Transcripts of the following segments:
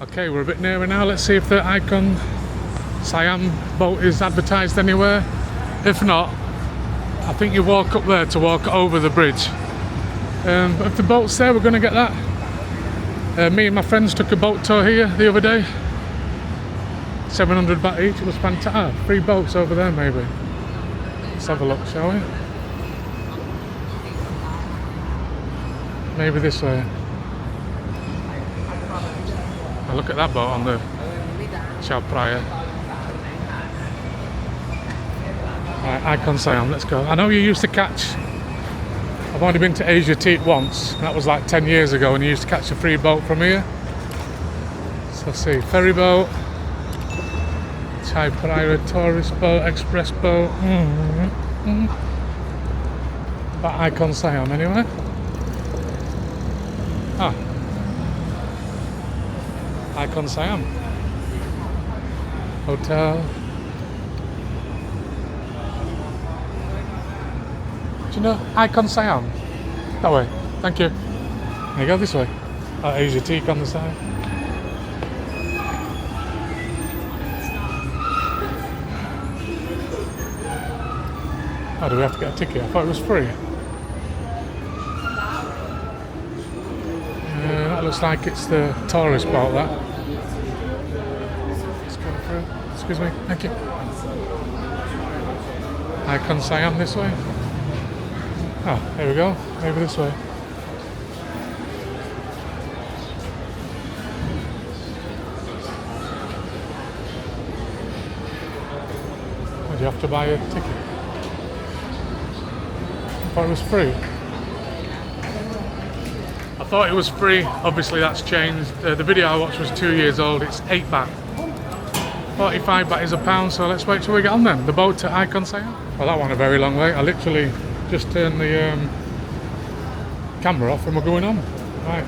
Okay, we're a bit nearer now. Let's see if the Iconsiam boat is advertised anywhere. If not, I think you walk up there to walk over the bridge. But if the boat's there, we're going to get that. Me and my friends took a boat tour here the other day. 700 baht each. It was fantastic. 3 boats over there maybe. Let's have a look, shall we? Maybe this way. Now look at that boat on the Chao Phraya. Right, Iconsiam, let's go. I know you used to catch. I've only been to Asia Teak once. That was like 10 years ago, and you used to catch a free boat from here. So let's see, ferry boat, Chao Phraya tourist boat, express boat. But Iconsiam anyway. Ah, Iconsiam hotel. Do you know Iconsiam? That way. Thank you. There you go, this way. Asia Teak on the side. Oh, do we have to get a ticket? I thought it was free. That looks like it's the tourist boat, that. Let's go through. Excuse me. Thank you. Iconsiam this way. Oh, here we go. Maybe this way. Oh, do you have to buy a ticket? I thought it was free. I thought it was free. Obviously that's changed. The video I watched was 2 years old. It's 8 baht. 45 baht is £1, so let's wait till we get on then. The boat to Iconsiam. Well, that went a very long way. I literally just turned the camera off and we're going on. Right.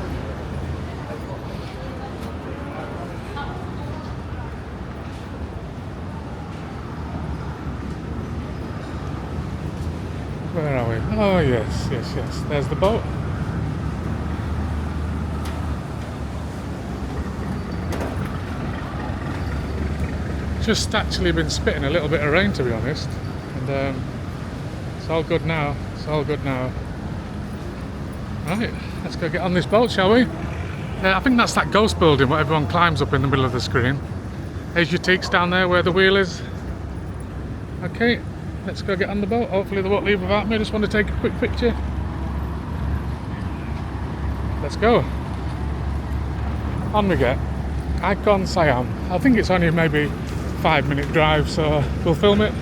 Where are we? Oh yes, yes, yes. There's the boat. Just actually been spitting a little bit of rain, to be honest, and it's all good now. It's all good now. Right, let's go get on this boat, shall we? I think that's that ghost building what everyone climbs up in the middle of the screen. Asia Teak's down there where the wheel is. Okay, let's go get on the boat. Hopefully they won't leave without me. I just want to take a quick picture. Let's go. On we get. Iconsiam. I think it's only maybe 5-minute drive, so we'll film it.